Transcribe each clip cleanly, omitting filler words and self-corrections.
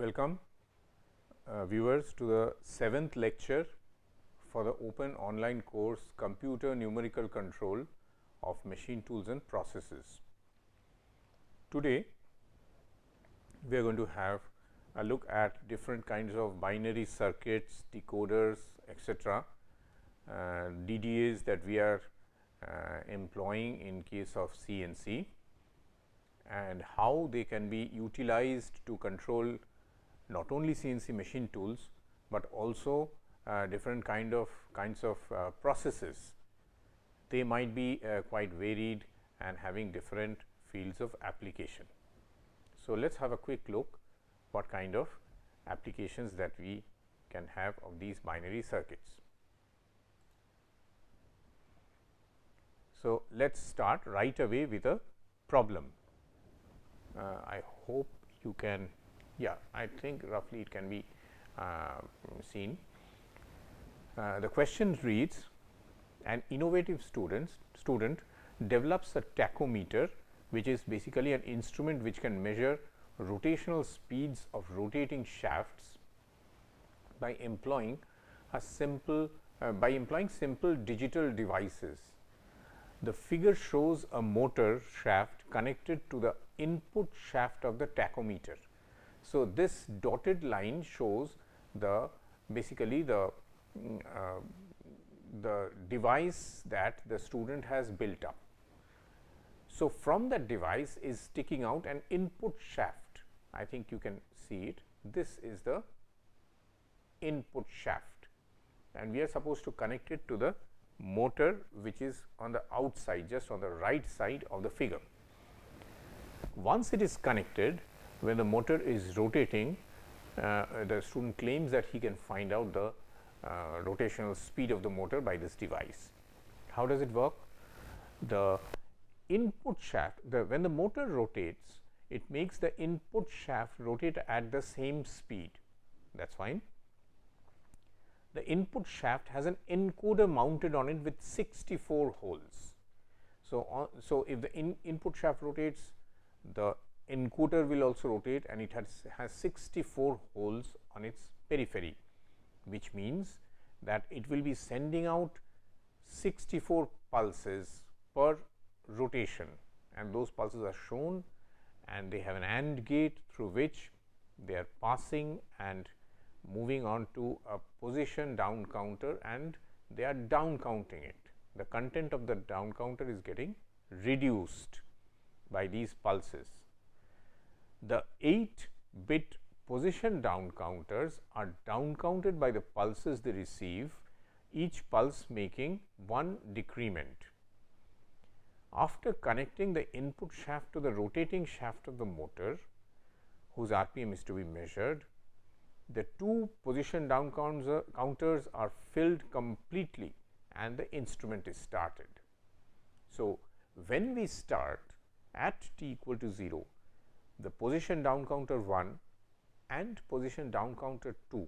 Welcome viewers to the 7th lecture for the open online course Computer Numerical Control of Machine Tools and Processes. Today we are going to have a look at different kinds of binary circuits, decoders, etc., DDAs that we are employing in case of CNC, and how they can be utilized to control not only CNC machine tools, but also different kinds of processes. They might be quite varied and having different fields of application. So, let us have a quick look what kind of applications that we can have of these binary circuits. So, let us start right away with a problem. I hope you can, I think roughly it can be seen. The question reads, an innovative student develops a tachometer, which is basically an instrument which can measure rotational speeds of rotating shafts by employing simple digital devices. The figure shows a motor shaft connected to the input shaft of the tachometer. So, this dotted line shows basically the device that the student has built up. So, from that device is sticking out an input shaft. I think you can see it. This is the input shaft, and we are supposed to connect it to the motor, which is on the outside, just on the right side of the figure. Once it is connected, when the motor is rotating, the student claims that he can find out the rotational speed of the motor by this device. How does it work? The input shaft, when the motor rotates, it makes the input shaft rotate at the same speed. That is fine. The input shaft has an encoder mounted on it with 64 holes. So, if the input shaft rotates, the encoder will also rotate, and it has 64 holes on its periphery, which means that it will be sending out 64 pulses per rotation, and those pulses are shown, and they have an AND gate through which they are passing and moving on to a position down counter, and they are down counting it. The content of the down counter is getting reduced by these pulses. The 8-bit position down counters are down counted by the pulses they receive, each pulse making one decrement. After connecting the input shaft to the rotating shaft of the motor, whose RPM is to be measured, the two position down counters are filled completely and the instrument is started. So, when we start at t equal to 0, the position down counter 1 and position down counter 2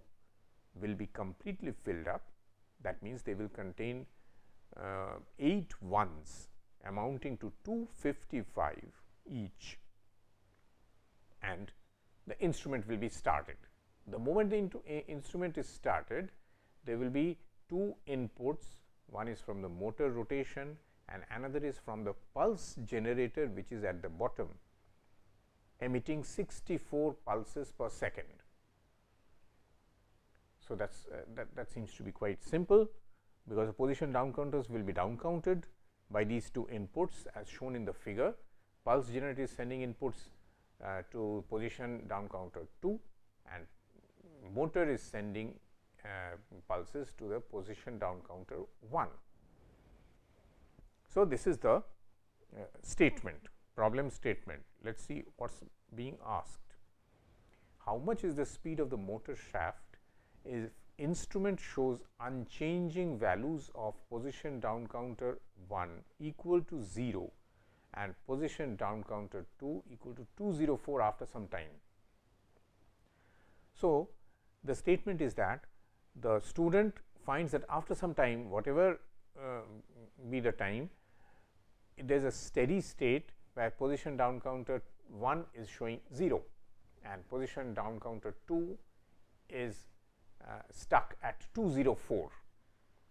will be completely filled up. That means, they will contain 8 ones amounting to 255 each, and the instrument will be started. The moment the instrument is started, there will be two inputs. One is from the motor rotation and another is from the pulse generator, which is at the bottom, emitting 64 pulses per second. So, that seems to be quite simple, because the position down counters will be down counted by these two inputs as shown in the figure. Pulse generator is sending inputs to position down counter 2, and motor is sending pulses to the position down counter 1. So, this is the problem statement. Let us see what is being asked. How much is the speed of the motor shaft if instrument shows unchanging values of position down counter 1 equal to 0 and position down counter 2 equal to 204 after some time? So, the statement is that the student finds that after some time, whatever be the time, there is a steady state where position down counter 1 is showing 0, and position down counter 2 is stuck at 204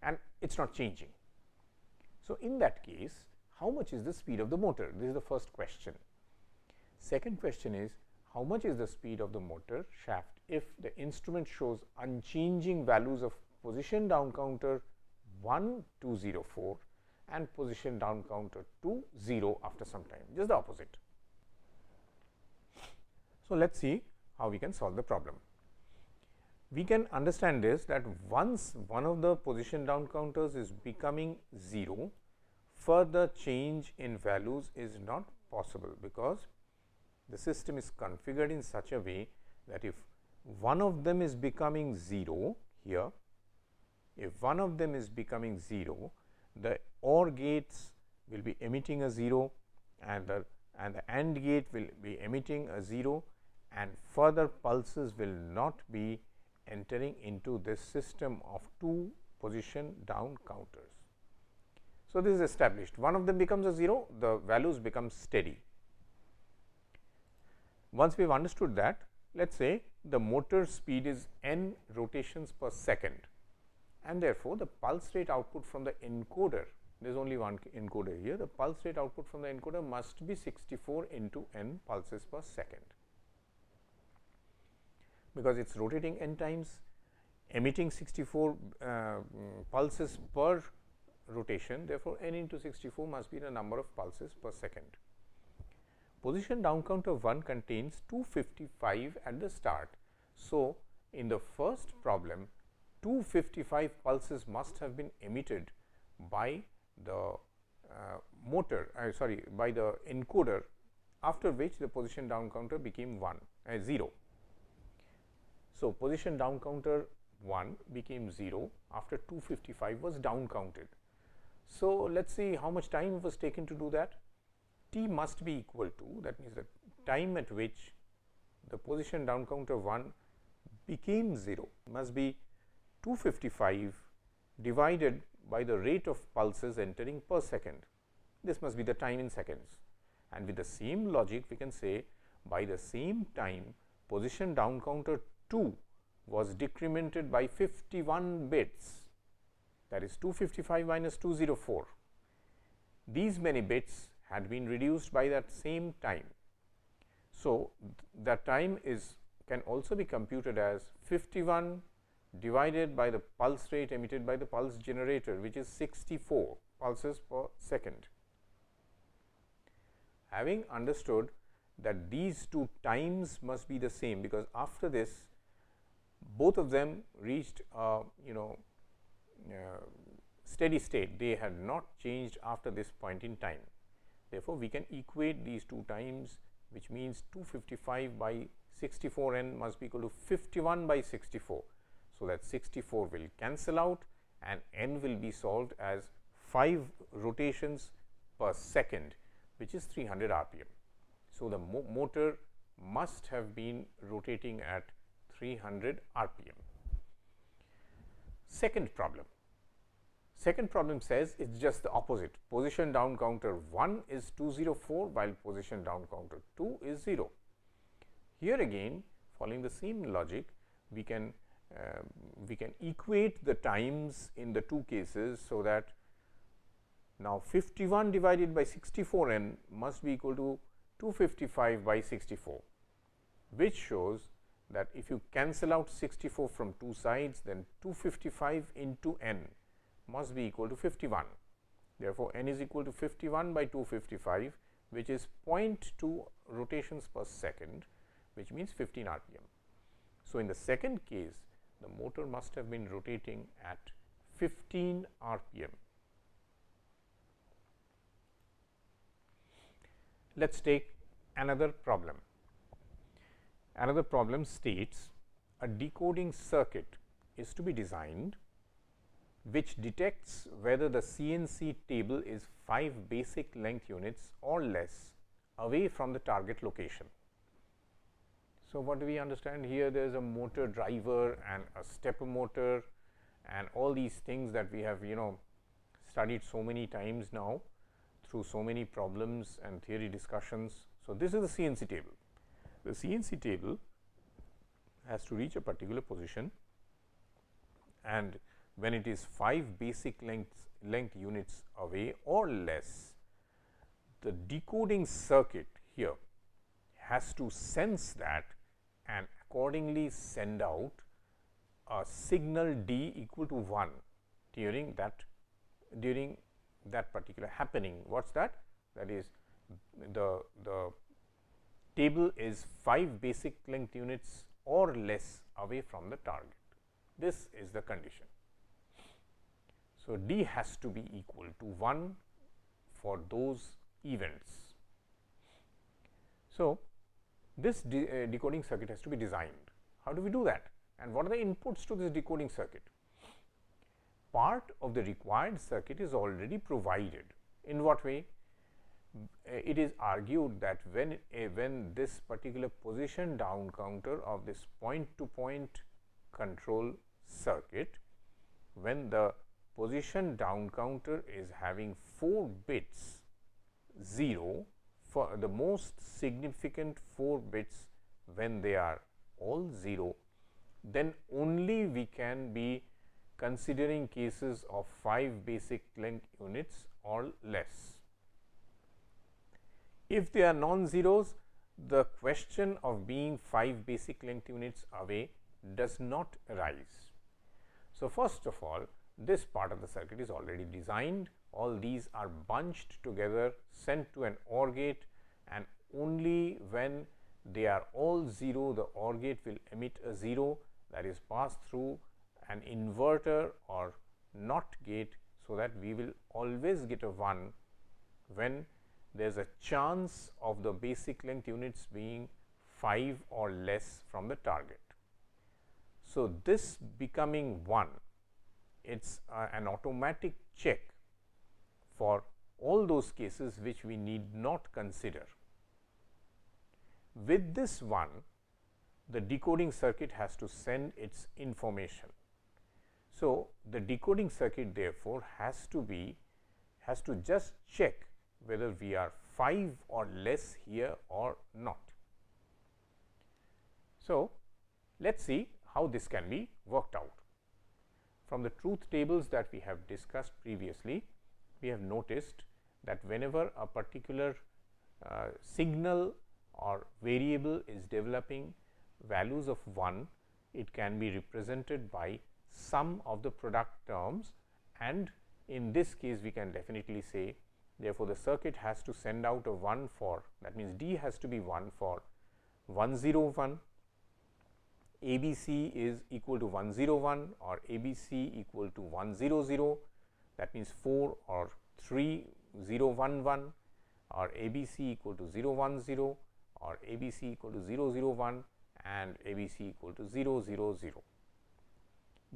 and it is not changing. So, in that case, how much is the speed of the motor? This is the first question. Second question is, how much is the speed of the motor shaft if the instrument shows unchanging values of position down counter 1 204 and position down counter 2 0 after some time, just the opposite. So, let us see how we can solve the problem. We can understand this, that once one of the position down counters is becoming 0, further change in values is not possible, because the system is configured in such a way that if one of them is becoming 0 here, if one of them is becoming 0, the OR gates will be emitting a 0 and the AND gate will be emitting a 0, and further pulses will not be entering into this system of 2 position down counters. So, this is established. One of them becomes a 0, the values become steady. Once we have understood that, let us say the motor speed is n rotations per second, and therefore, the pulse rate output from the encoder, there is only one encoder here, the pulse rate output from the encoder must be 64 into n pulses per second, because it is rotating n times, emitting 64 pulses per rotation. Therefore, n into 64 must be the number of pulses per second. Position down counter 1 contains 255 at the start. So, in the first problem, 255 pulses must have been emitted by the by the encoder, after which the position down counter became 0. So, position down counter 1 became 0 after 255 was down counted. So, let us see how much time was taken to do that. T must be equal to, that means the time at which the position down counter 1 became 0 must be 255 divided by the rate of pulses entering per second. This must be the time in seconds, and with the same logic we can say by the same time position down counter 2 was decremented by 51 bits, that is 255 minus 204. These many bits had been reduced by that same time. So, that time can also be computed as 51 divided by the pulse rate emitted by the pulse generator, which is 64 pulses per second. Having understood that these two times must be the same, because after this both of them reached steady state, they had not changed after this point in time. Therefore, we can equate these two times, which means 255 by 64 n must be equal to 51 by 64. So, that 64 will cancel out and n will be solved as 5 rotations per second, which is 300 rpm. So, the motor must have been rotating at 300 rpm. Second problem says it is just the opposite. Position down counter 1 is 204 while position down counter 2 is 0. Here again, following the same logic, we can equate the times in the two cases. So, that now 51 divided by 64 n must be equal to 255 by 64, which shows that if you cancel out 64 from two sides, then 255 into n must be equal to 51. Therefore, n is equal to 51 by 255, which is 0.2 rotations per second, which means 15 rpm. So, in the second case, the motor must have been rotating at 15 rpm. Let us take another problem. Another problem states a decoding circuit is to be designed which detects whether the CNC table is 5 basic length units or less away from the target location. So, what do we understand here? There is a motor driver and a stepper motor and all these things that we have studied so many times now through so many problems and theory discussions. So, this is the CNC table. the CNC table has to reach a particular position, and when it is 5 basic length units away or less, the decoding circuit here has to sense that and accordingly send out a signal D equal to 1 during that particular happening. What is that? That is, the table is 5 basic length units or less away from the target. This is the condition. So, D has to be equal to 1 for those events. So, this decoding circuit has to be designed. How do we do that? And what are the inputs to this decoding circuit? Part of the required circuit is already provided. In what way? It is argued that when this particular position down counter of this point to point control circuit, when the position down counter is having 4 bits 0, for the most significant 4 bits when they are all 0, then only we can be considering cases of 5 basic length units or less. If they are non-zeros, the question of being 5 basic length units away does not arise. So, first of all, this part of the circuit is already designed. All these are bunched together, sent to an OR gate, and only when they are all 0, the OR gate will emit a 0, that is passed through an inverter or NOT gate, so that we will always get a 1 when there is a chance of the basic length units being 5 or less from the target. So, this becoming 1, it is an automatic check for all those cases which we need not consider. With this 1, the decoding circuit has to send its information. So, the decoding circuit therefore has to just check whether we are 5 or less here or not. So, let us see how this can be worked out. From the truth tables that we have discussed previously, we have noticed that whenever a particular signal or variable is developing values of 1, it can be represented by sum of the product terms, and in this case we can definitely say, therefore, the circuit has to send out a 1 for, that means D has to be 1 for 101, ABC is equal to 101 or ABC equal to 100, that means 4 or 3 011 or ABC equal to 010 or ABC equal to 001 and ABC equal to 000.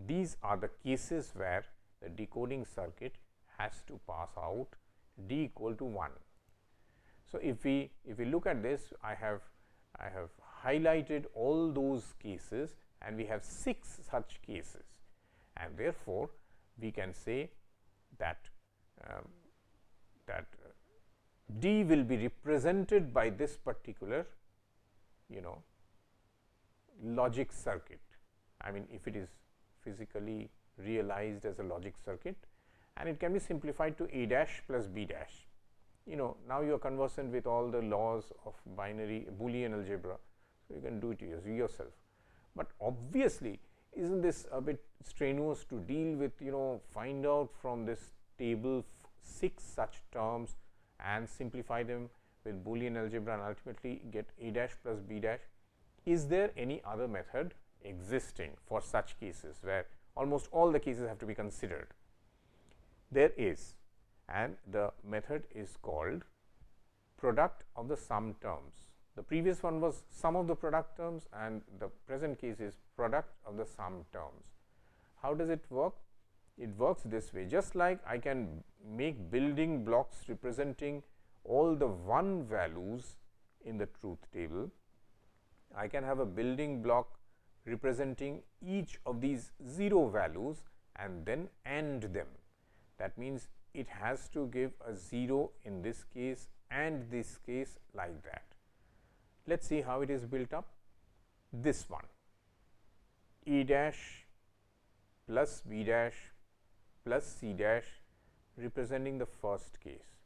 These are the cases where the decoding circuit has to pass out D equal to 1. So, if we look at this, I have highlighted all those cases, and we have 6 such cases, and therefore, we can say that D will be represented by this particular logic circuit. I mean, if it is physically realized as a logic circuit, and it can be simplified to A dash plus B dash. Now you are conversant with all the laws of binary Boolean algebra, so you can do it yourself. But obviously, isn't this a bit strenuous to deal with, find out from this table 6 such terms and simplify them with Boolean algebra and ultimately get A dash plus B dash? Is there any other method existing for such cases where almost all the cases have to be considered? There is, and the method is called product of the sum terms. The previous one was sum of the product terms, and the present case is product of the sum terms. How does it work? It works this way. Just like I can make building blocks representing all the 1 values in the truth table, I can have a building block representing each of these 0 values and then AND them. That means, it has to give a 0 in this case and this case like that. Let us see how it is built up. This one, A dash plus B dash plus C dash, representing the first case.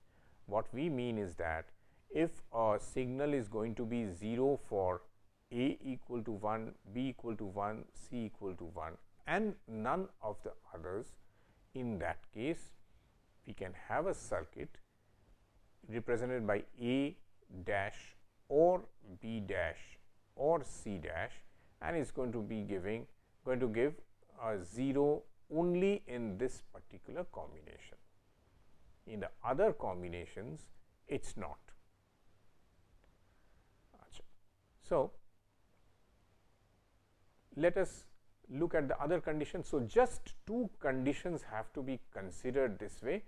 What we mean is that if a signal is going to be 0 for A equal to 1, B equal to 1, C equal to 1 and none of the others, in that case we can have a circuit represented by A dash or B dash or C dash, and is going to give a 0 only in this particular combination. In the other combinations it is not. So, let us look at the other conditions. So, just two conditions have to be considered this way,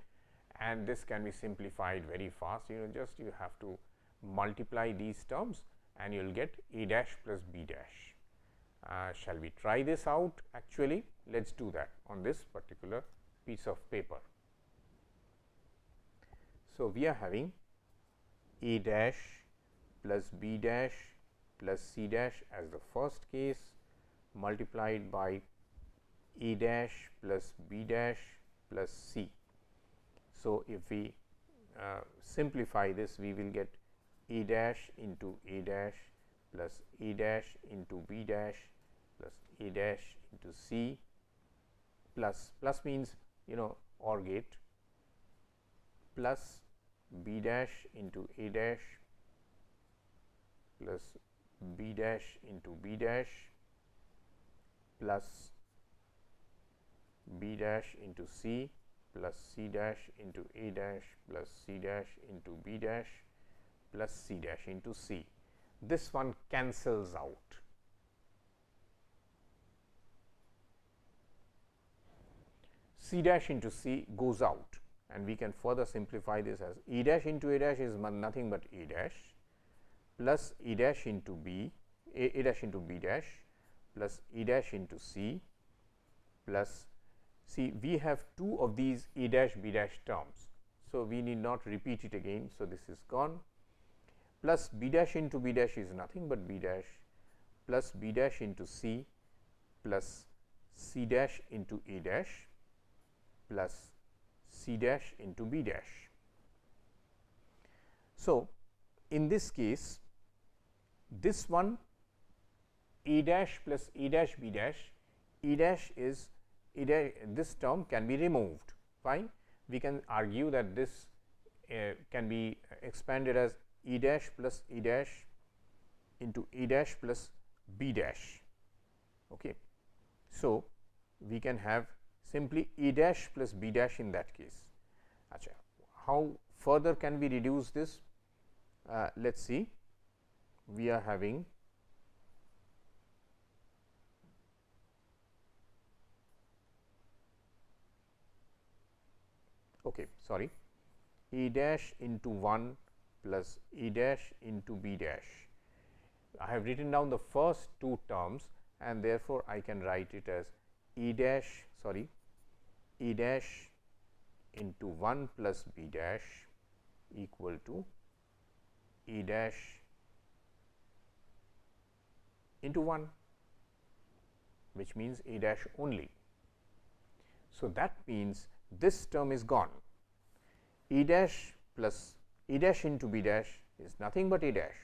and this can be simplified very fast. Just you have to multiply these terms and you will get A dash plus B dash. Shall we try this out? Actually, let us do that on this particular piece of paper. So, we are having A dash plus B dash plus C dash as the first case, multiplied by A dash plus B dash plus C. So, if we simplify this, we will get A dash into A dash plus A dash into B dash plus A dash into C plus means OR gate, plus B dash into A dash plus B dash into B dash plus B dash into C plus C dash into A dash plus C dash into B dash plus C dash into C. This one cancels out. C dash into C goes out, and we can further simplify this as A dash into A dash is nothing but A dash plus A dash into B, A dash into B dash plus A dash into C plus C. We have two of these A dash B dash terms. So, we need not repeat it again. So, this is gone, plus B dash into B dash is nothing but B dash plus B dash into C plus C dash into A dash plus C dash into B dash. So, in this case, this one A dash plus A dash B dash, E dash is this term can be removed. Fine. We can argue that this can be expanded as E dash plus E dash into E dash plus B dash. Okay. So, we can have simply E dash plus B dash in that case. Achha. How further can we reduce this? Let us see. We are having E dash into 1 plus E dash into B dash. I have written down the first two terms, and therefore, I can write it as E dash into 1 plus B dash equal to E dash into 1, which means A dash only. So, that means this term is gone. E dash plus E dash into B dash is nothing but A dash.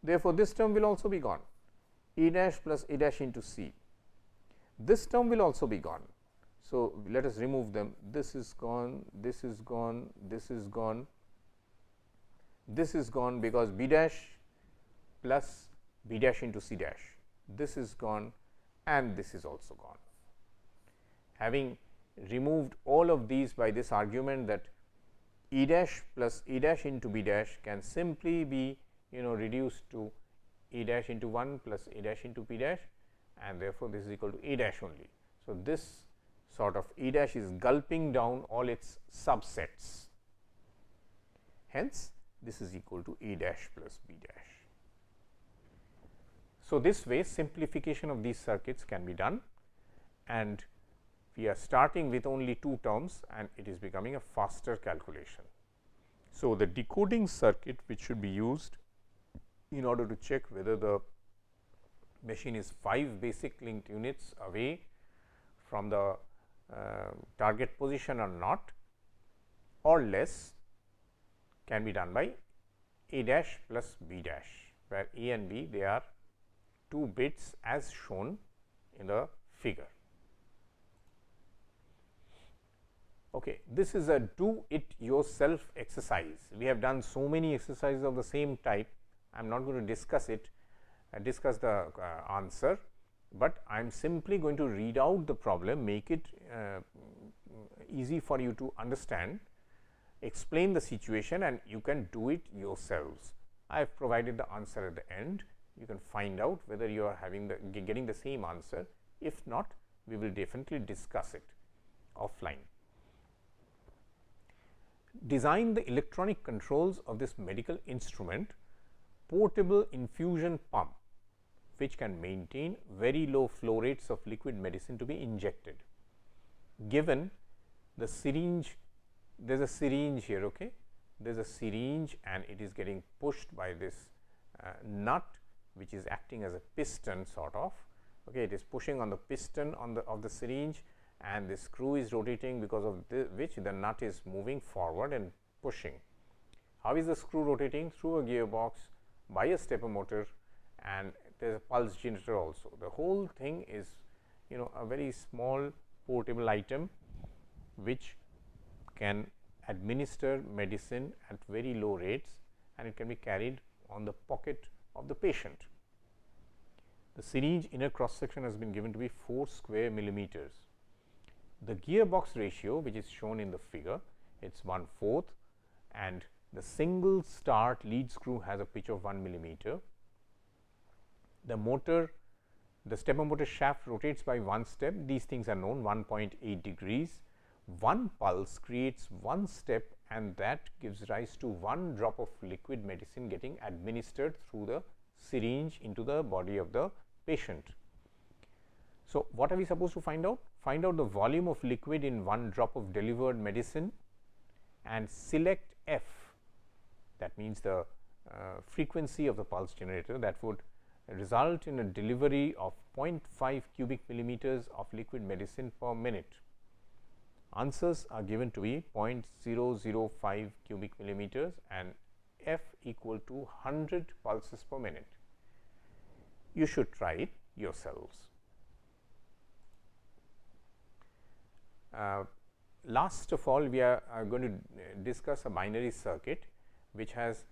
Therefore, this term will also be gone. E dash plus A dash into C. This term will also be gone. So, let us remove them. This is gone, this is gone, this is gone, this is gone, because B dash plus B dash into C dash. This is gone and this is also gone. Having removed all of these by this argument that E dash plus E dash into B dash can simply be reduced to E dash into 1 plus E dash into B dash, and therefore, this is equal to A dash only. So, this sort of E dash is gulping down all its subsets. Hence, this is equal to A dash plus B dash. So, this way simplification of these circuits can be done, and we are starting with only two terms and it is becoming a faster calculation. So, the decoding circuit which should be used in order to check whether the machine is 5 basic linked units away from the target position or not, or less, can be done by A dash plus B dash, where A and B, they are 2 bits as shown in the figure. Okay, this is a do it yourself exercise. We have done so many exercises of the same type. I am not going to discuss it, discuss the answer, but I am simply going to read out the problem, make it easy for you to understand, explain the situation, and you can do it yourselves. I have provided the answer at the end. You can find out whether you are getting the same answer. If not, we will definitely discuss it offline. Design the electronic controls of this medical instrument, portable infusion pump, which can maintain very low flow rates of liquid medicine to be injected. Given the syringe, there is a syringe here, okay? There is a syringe and it is getting pushed by this nut, which is acting as a piston sort of. Okay, it is pushing on the piston of the syringe, and the screw is rotating, because of which the nut is moving forward and pushing. How is the screw rotating? Through a gearbox, by a stepper motor, and there is a pulse generator also. The whole thing is, a very small portable item which can administer medicine at very low rates, and it can be carried on the pocket of the patient. The syringe inner cross section has been given to be 4 square millimeters. The gearbox ratio, which is shown in the figure, it is 1/4, and the single start lead screw has a pitch of 1 millimeter. The motor, the stepper motor shaft rotates by 1 step. These things are known, 1.8 degrees. 1 pulse creates 1 step, and that gives rise to 1 drop of liquid medicine getting administered through the syringe into the body of the patient. So, what are we supposed to find out? Find out the volume of liquid in 1 drop of delivered medicine and select F, that means the frequency of the pulse generator, that would result in a delivery of 0.5 cubic millimeters of liquid medicine per minute. Answers are given to be 0.005 cubic millimeters and F equal to 100 pulses per minute. You should try it yourselves. Last of all, we are going to discuss a binary circuit, which has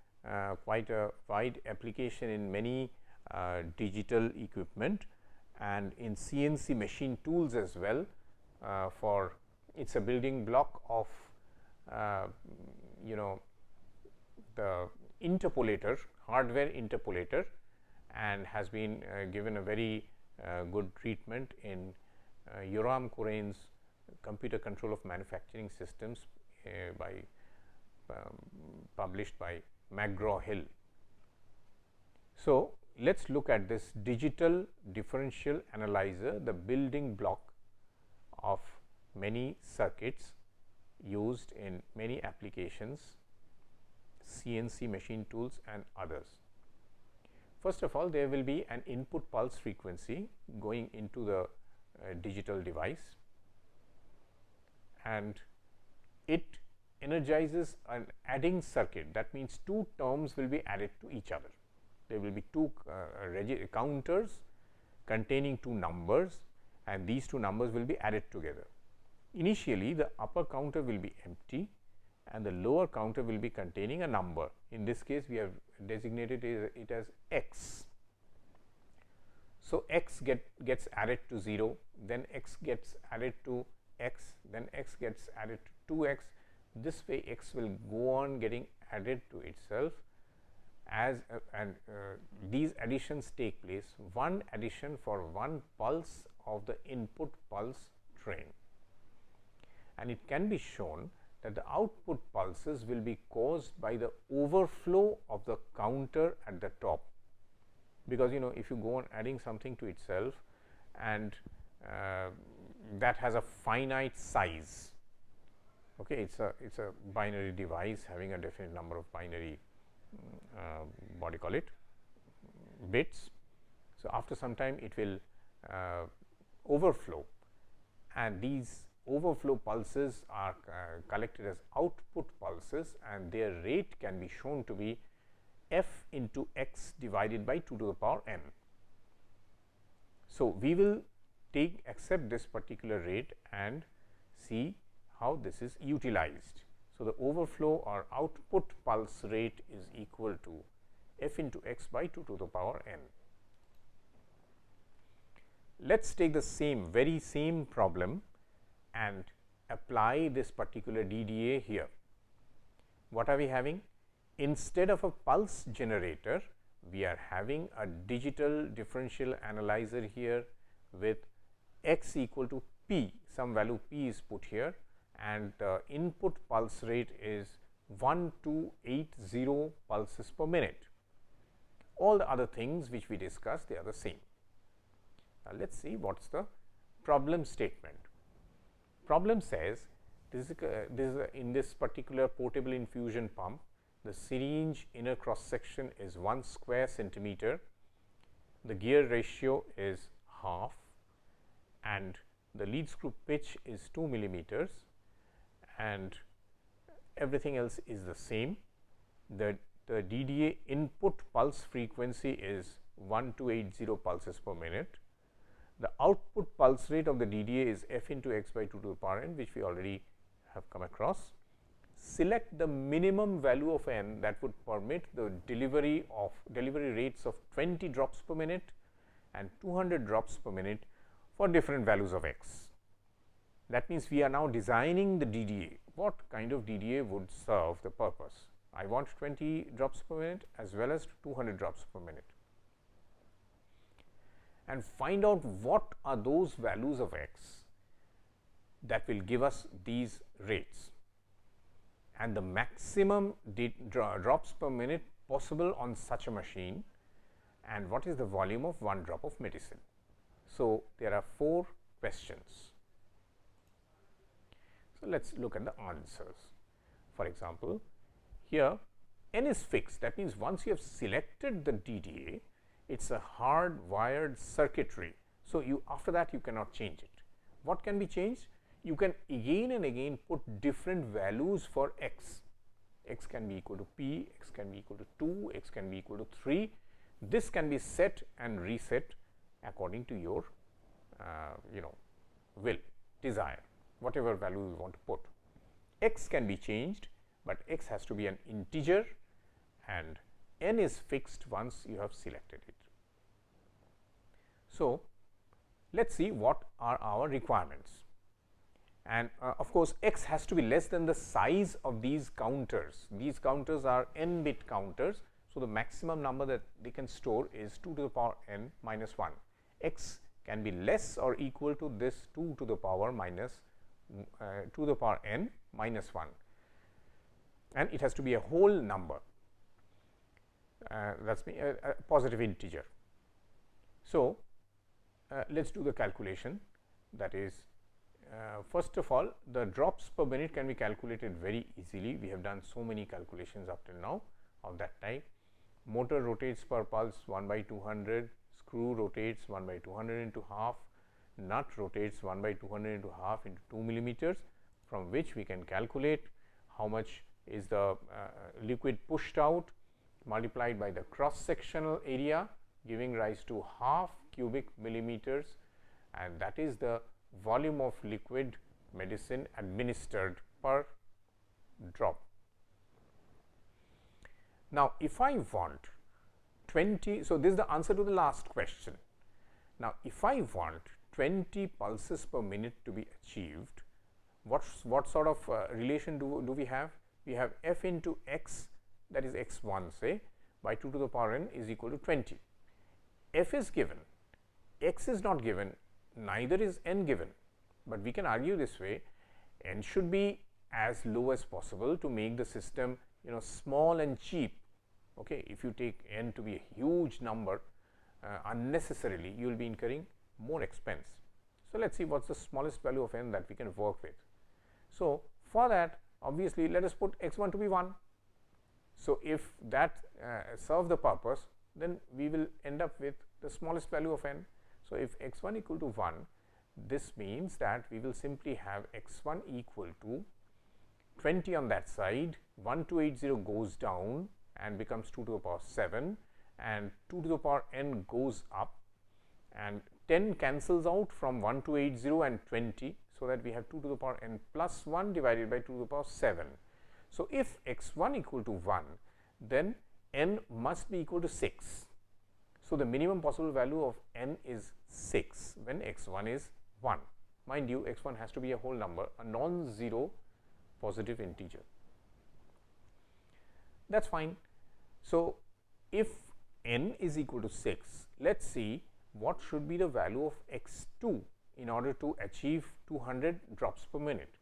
quite a wide application in many digital equipment and in CNC machine tools as well. For it is a building block of the interpolator, hardware interpolator, and has been given a very good treatment in Yoram Corain's Computer Control of Manufacturing Systems published by McGraw-Hill. So, let us look at this digital differential analyzer, the building block of many circuits used in many applications, CNC machine tools and others. First of all, there will be an input pulse frequency going into the digital device, and it energizes an adding circuit. That means 2 terms will be added to each other. There will be 2 counters containing 2 numbers, and these 2 numbers will be added together. Initially, the upper counter will be empty and the lower counter will be containing a number. In this case, we have designated it as x. So, x gets added to 0, then x gets added to x, then x gets added to 2x. This way, x will go on getting added to itself as these additions take place, one addition for one pulse of the input pulse train. And it can be shown that the output pulses will be caused by the overflow of the counter at the top, because if you go on adding something to itself and that has a finite size, okay, it's a binary device having a definite number of binary what do you call it, bits. So, after some time it will overflow, and these overflow pulses are collected as output pulses, and their rate can be shown to be f into x divided by 2 to the power n. So, we will accept this particular rate and see how this is utilized. So, the overflow or output pulse rate is equal to f into x by 2 to the power n. Let us take the very same problem and apply this particular DDA here. What are we having? Instead of a pulse generator, we are having a digital differential analyzer here with x equal to p, some value p is put here, and the input pulse rate is 1280 pulses per minute. All the other things which we discussed, they are the same. Now, let us see what is the problem statement. Problem says in this particular portable infusion pump, the syringe inner cross section is 1 square centimeter, the gear ratio is half, and the lead screw pitch is 2 millimeters, and everything else is the same. The DDA input pulse frequency is 1280 pulses per minute. The output pulse rate of the DDA is f into x by 2 to the power n, which we already have come across. Select the minimum value of n that would permit the delivery rates of 20 drops per minute and 200 drops per minute for different values of x. That means, we are now designing the DDA. What kind of DDA would serve the purpose? I want 20 drops per minute as well as 200 drops per minute, and find out what are those values of x that will give us these rates and the maximum drops per minute possible on such a machine, and what is the volume of 1 drop of medicine. So, there are 4 questions. So, let us look at the answers. For example, here n is fixed, that means, once you have selected the DDA, it is a hard wired circuitry. So, after that you cannot change it. What can be changed? You can again and again put different values for x. X can be equal to p, x can be equal to 2, x can be equal to 3. This can be set and reset according to your will, desire, whatever value you want to put. X can be changed, but x has to be an integer, and n is fixed once you have selected it. So, let us see what are our requirements. And of course, x has to be less than the size of these counters. These counters are n bit counters. So, the maximum number that they can store is 2 to the power n minus 1. X can be less or equal to this 2 to the power minus 2 to the power n minus 1, and it has to be a whole number, that is a positive integer. So, let us do the calculation. That is, first of all, the drops per minute can be calculated very easily. We have done so many calculations up till now of that type. Motor rotates per pulse 1 by 200, screw rotates 1 by 200 into half, nut rotates 1 by 200 into half into 2 millimeters, from which we can calculate how much is the liquid pushed out multiplied by the cross sectional area, giving rise to half cubic millimeters, and that is the volume of liquid medicine administered per drop. Now, if I want 20, so this is the answer to the last question. Now, if I want 20 pulses per minute to be achieved, what sort of relation do we have? We have f into x, that is x1 say, by 2 to the power n is equal to 20. F is given, x is not given, neither is n given, but we can argue this way: n should be as low as possible to make the system small and cheap. Okay, if you take n to be a huge number, unnecessarily you will be incurring more expense. So, let us see what is the smallest value of n that we can work with. So, for that, obviously let us put x1 to be 1. So, if that serves the purpose, then we will end up with the smallest value of n. So, if x1 equal to 1, this means that we will simply have x1 equal to 20 on that side, 1280 goes down and becomes 2 to the power 7, and 2 to the power n goes up, and 10 cancels out from 1280 and 20. So, that we have 2 to the power n plus 1 divided by 2 to the power 7. So, if x1 equal to 1, then n must be equal to 6. So, the minimum possible value of n is 6 when x1 is 1. Mind you, x1 has to be a whole number, a non-zero positive integer. That is fine. So, if n is equal to 6, let us see what should be the value of x2 in order to achieve 200 drops per minute.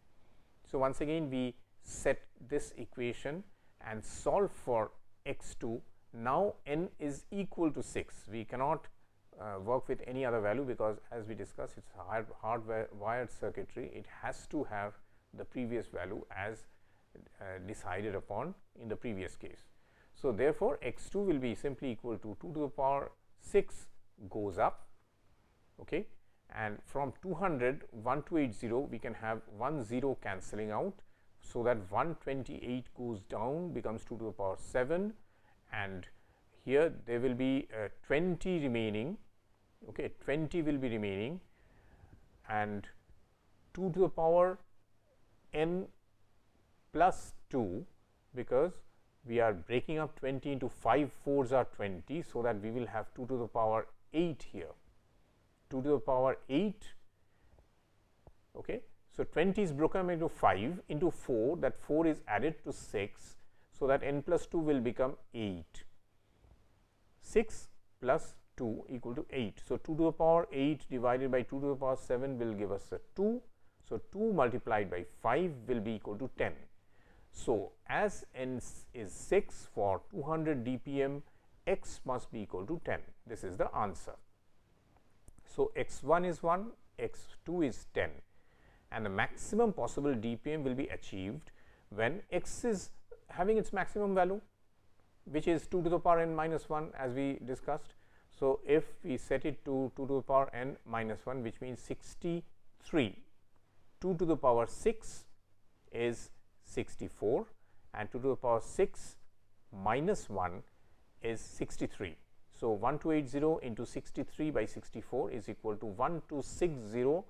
So, once again we set this equation and solve for x2. Now, n is equal to 6. We cannot work with any other value, because as we discussed, it is hardwired circuitry. It has to have the previous value as decided upon in the previous case. So, therefore, x2 will be simply equal to 2 to the power 6 goes up, okay, and from 200 1280 we can have 1 0 cancelling out. So, that 128 goes down, becomes 2 to the power 7, and here there will be 20 remaining, okay, 20 will be remaining, and 2 to the power n plus 2, because we are breaking up 20 into 5 4s are 20. So, that we will have 2 to the power 8 here, 2 to the power 8. Okay. So, 20 is broken up into 5 into 4, that 4 is added to 6. So, that n plus 2 will become 8, 6 plus 2 equal to 8. So, 2 to the power 8 divided by 2 to the power 7 will give us a 2. So, 2 multiplied by 5 will be equal to 10. So, as n is 6 for 200 dpm, x must be equal to 10. This is the answer. So, x1 is 1, x2 is 10, and the maximum possible dpm will be achieved when x is having its maximum value, which is 2 to the power n minus 1, as we discussed. So, if we set it to 2 to the power n minus 1, which means 63, 2 to the power 6 is 64, and 2 to the power 6 minus 1 is 63. So, 1280 into 63 by 64 is equal to 1260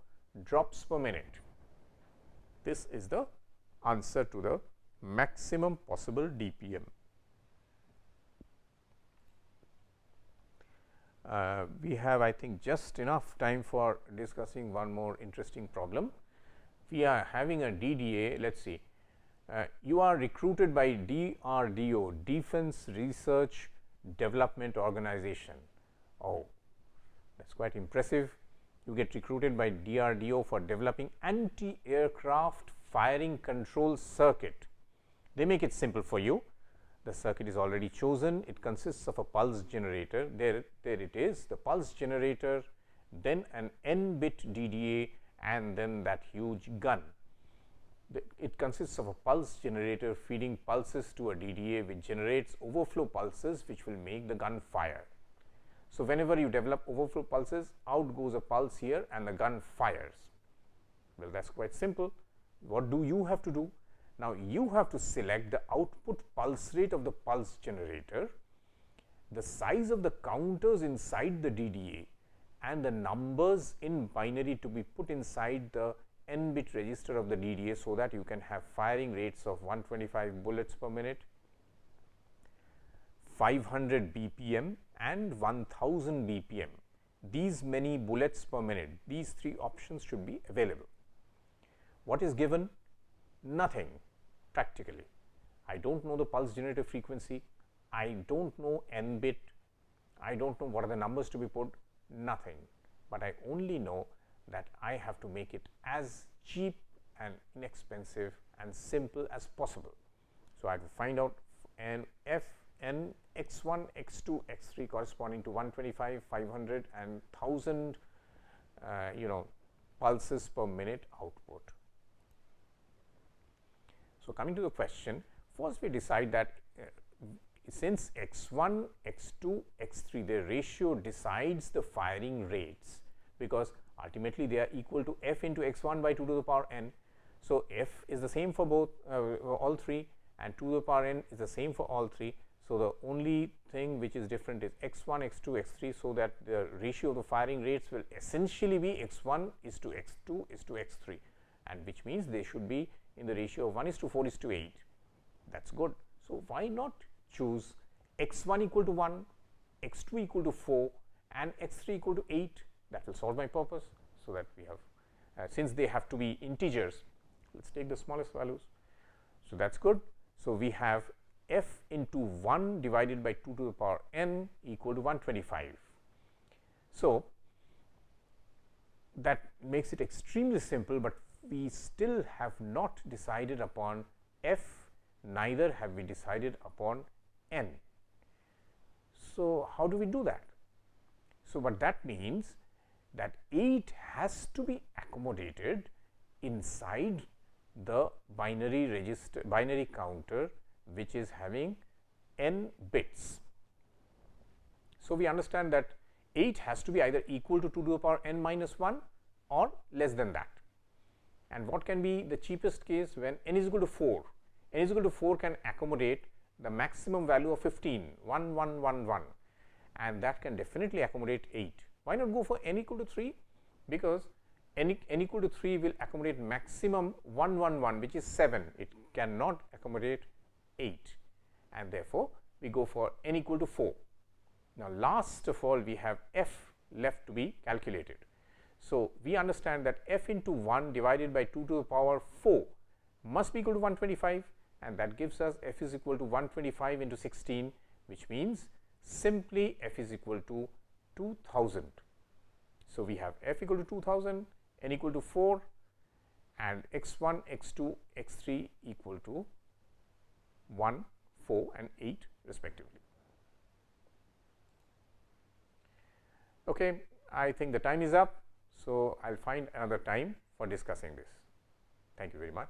drops per minute. This is the answer to the maximum possible dpm. We have, I think, just enough time for discussing one more interesting problem. We are having a DDA. Let us see, you are recruited by DRDO, Defense Research Development Organization. Oh, that is quite impressive. You get recruited by DRDO for developing anti-aircraft firing control circuit. They make it simple for you. The circuit is already chosen. It consists of a pulse generator. There it is, the pulse generator, then an n-bit DDA, and then that huge gun. It consists of a pulse generator feeding pulses to a DDA, which generates overflow pulses, which will make the gun fire. So, whenever you develop overflow pulses, out goes a pulse here and the gun fires. Well, that is quite simple. What do you have to do? Now, you have to select the output pulse rate of the pulse generator, the size of the counters inside the DDA, and the numbers in binary to be put inside the n-bit register of the DDA, so that you can have firing rates of 125 bullets per minute, 500 BPM and 1000 BPM. These many bullets per minute, these three options should be available. What is given? Nothing practically. I do not know the pulse generator frequency, I do not know n-bit, I do not know what are the numbers to be put, nothing, but I only know that I have to make it as cheap and inexpensive and simple as possible. So, I have to find out n x1, x2, x3 corresponding to 125, 500 and 1000 pulses per minute output. So, coming to the question, first we decide that since x1, x2, x3, their ratio decides the firing rates, because ultimately they are equal to f into x1 by 2 to the power n. So, f is the same for both all three, and 2 to the power n is the same for all three. So, the only thing which is different is x1, x2, x3, so that the ratio of the firing rates will essentially be x1 is to x2 is to x3, and which means they should be in the ratio of 1:4 is to 8. That is good. So, why not choose x1 equal to 1, x2 equal to 4 and x3 equal to 8? That will solve my purpose. So, that we have since they have to be integers, let us take the smallest values. So, that is good. So, we have f into 1 divided by 2 to the power n equal to 125. So, that makes it extremely simple, but we still have not decided upon f, neither have we decided upon n. So, how do we do that? So, what that means that 8 has to be accommodated inside the binary counter, which is having n bits. So, we understand that 8 has to be either equal to 2 to the power n minus 1 or less than that. And what can be the cheapest case when n is equal to 4? N is equal to 4 can accommodate the maximum value of 15, 1, 1, 1, 1, and that can definitely accommodate 8. Why not go for n equal to 3? Because n equal to 3 will accommodate maximum 1, 1, 1, which is 7. It cannot accommodate 8, and therefore, we go for n equal to 4. Now, last of all, we have f left to be calculated. So, we understand that f into 1 divided by 2 to the power 4 must be equal to 125, and that gives us f is equal to 125 into 16, which means simply f is equal to 2000. So, we have f equal to 2000, n equal to 4, and x1, x2, x3 equal to 1, 4 and 8 respectively. Okay, I think the time is up. So, I will find another time for discussing this. Thank you very much.